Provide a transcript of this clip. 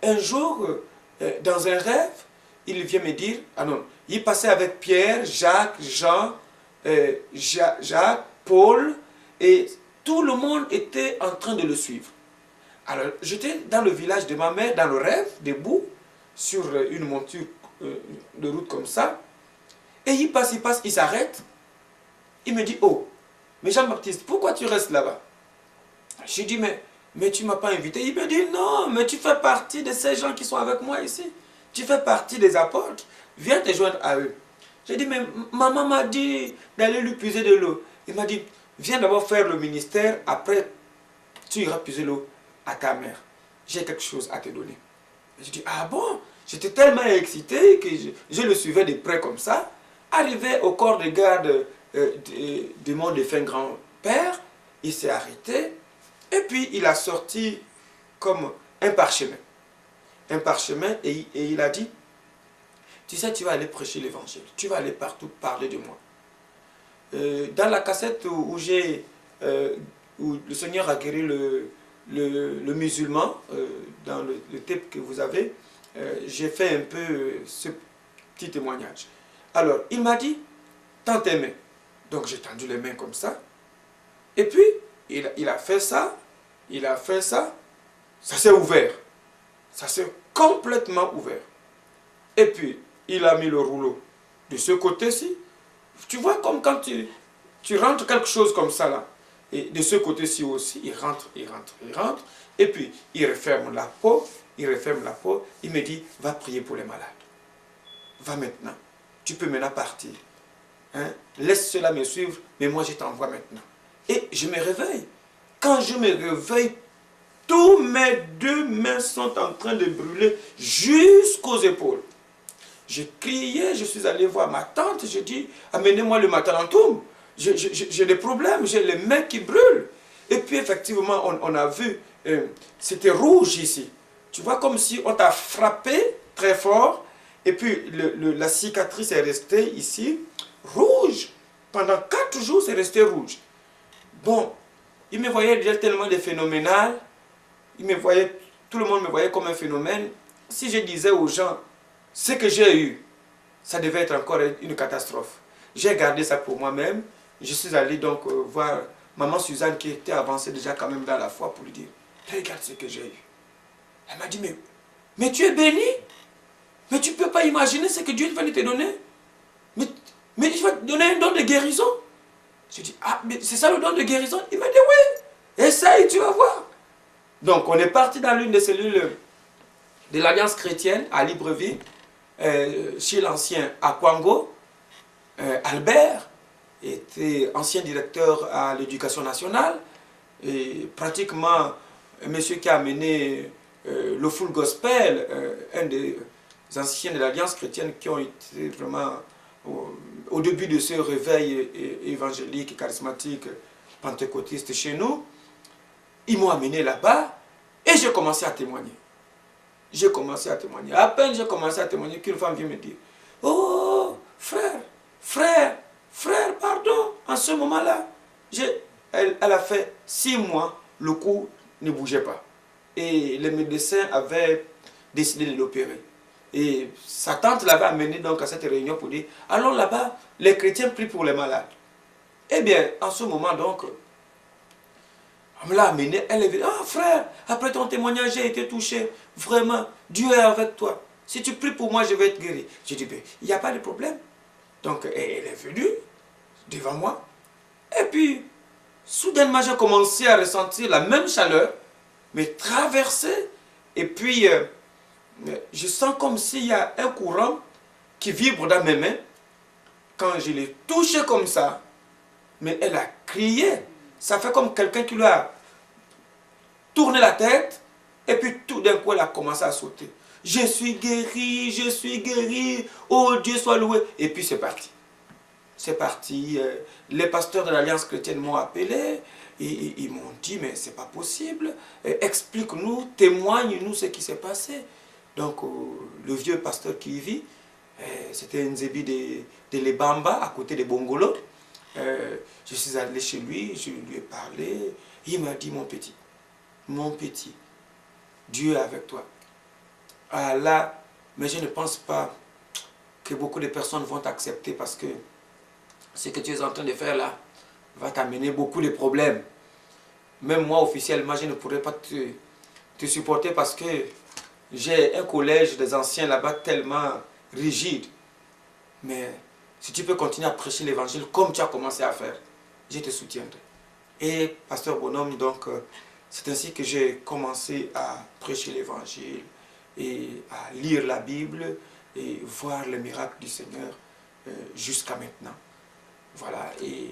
un jour, dans un rêve, il vient me dire, ah non, il passait avec Pierre, Jacques, Jean, Jacques, Paul, et tout le monde était en train de le suivre. Alors, j'étais dans le village de ma mère, dans le rêve, debout, sur une monture de route comme ça, et il passe, il s'arrête, il me dit, oh, mais Jean-Baptiste, pourquoi tu restes là-bas? Je dis, mais tu ne m'as pas invité. Il me dit, non, mais tu fais partie de ces gens qui sont avec moi ici. Tu fais partie des apôtres. Viens te joindre à eux. J'ai dit, mais maman m'a dit d'aller lui puiser de l'eau. Il m'a dit, viens d'abord faire le ministère, après tu iras puiser l'eau à ta mère. J'ai quelque chose à te donner. J'ai dit, ah bon? J'étais tellement excité que je le suivais de près comme ça. Arrivé au corps de garde de mon défunt grand-père, il s'est arrêté et puis il a sorti comme un parchemin. Un parchemin et il a dit, tu sais, tu vas aller prêcher l'évangile, tu vas aller partout parler de moi. Dans la cassette où le Seigneur a guéri le musulman, dans le tape que vous avez, j'ai fait un peu ce petit témoignage. Alors, il m'a dit, tends tes mains. Donc, j'ai tendu les mains comme ça. Et puis, il a fait ça, ça s'est ouvert. Ça s'est complètement ouvert. Et puis, il a mis le rouleau de ce côté-ci. Tu vois comme quand tu rentres quelque chose comme ça là. Et de ce côté-ci aussi, il rentre. Et puis, il referme la peau. Il me dit, va prier pour les malades. Va maintenant. Tu peux maintenant partir. Hein? Laisse cela me suivre, mais moi je t'envoie maintenant. Et je me réveille. Quand je me réveille, tous mes deux mains sont en train de brûler jusqu'aux épaules. J'ai crié, je suis allé voir ma tante, j'ai dit, amenez-moi le Matalantoum. J'ai des problèmes, j'ai les mains qui brûlent. Et puis effectivement, on a vu, c'était rouge ici. Tu vois, comme si on t'a frappé très fort, et puis la cicatrice est restée ici, rouge. Pendant 4 jours, c'est resté rouge. Bon, il me voyait déjà tellement de phénoménal, tout le monde me voyait comme un phénomène. Si je disais aux gens ce que j'ai eu, ça devait être encore une catastrophe. J'ai gardé ça pour moi-même. Je suis allé donc voir maman Suzanne qui était avancée déjà quand même dans la foi pour lui dire, regarde ce que j'ai eu. Elle m'a dit, mais tu es béni? Mais tu ne peux pas imaginer ce que Dieu va te donner? Mais il va te donner un don de guérison? Je dis, ah, mais c'est ça le don de guérison? Il m'a dit, oui, essaye, tu vas voir. Donc, on est parti dans l'une des cellules de l'Alliance chrétienne à Libreville, chez l'ancien à Kwango. Albert était ancien directeur à l'éducation nationale, et pratiquement un monsieur qui a amené le full gospel, un des anciens de l'Alliance chrétienne qui ont été vraiment au début de ce réveil évangélique, charismatique, pentecôtiste chez nous. Ils m'ont amené là-bas et j'ai commencé à témoigner. À peine j'ai commencé à témoigner qu'une femme vient me dire, oh, frère, pardon. En ce moment-là, elle a fait 6 mois, le cou ne bougeait pas. Et les médecins avaient décidé de l'opérer. Et sa tante l'avait amené donc à cette réunion pour dire, allons là-bas, les chrétiens prient pour les malades. Eh bien, en ce moment donc, on me l'a amené, elle est venue, ah frère, après ton témoignage, j'ai été touché, vraiment, Dieu est avec toi. Si tu pries pour moi, je vais être guéri. J'ai dit, il n'y a pas de problème. Donc, elle est venue devant moi. Et puis, soudainement, j'ai commencé à ressentir la même chaleur, mais traverser. Et puis, je sens comme s'il y a un courant qui vibre dans mes mains. Quand je l'ai touchée comme ça, mais elle a crié. Ça fait comme quelqu'un qui lui a tourné la tête. Et puis, tout d'un coup, elle a commencé à sauter. Je suis guéri, oh Dieu soit loué. Et puis c'est parti. C'est parti. Les pasteurs de l'Alliance chrétienne m'ont appelé. Et ils m'ont dit, mais c'est pas possible. Explique-nous, témoigne-nous ce qui s'est passé. Donc le vieux pasteur qui y vit, c'était Nzebi de Lebamba, à côté de Bongolo. Je suis allé chez lui, je lui ai parlé. Il m'a dit, mon petit, Dieu est avec toi. Ah là, mais je ne pense pas que beaucoup de personnes vont t'accepter parce que ce que tu es en train de faire là va t'amener beaucoup de problèmes. Même moi, officiellement, je ne pourrais pas te supporter parce que j'ai un collège des anciens là-bas tellement rigide. Mais si tu peux continuer à prêcher l'évangile comme tu as commencé à faire, je te soutiendrai. Et pasteur Bonhomme, donc, c'est ainsi que j'ai commencé à prêcher l'évangile et à lire la Bible et voir les miracles du Seigneur jusqu'à maintenant. Voilà, et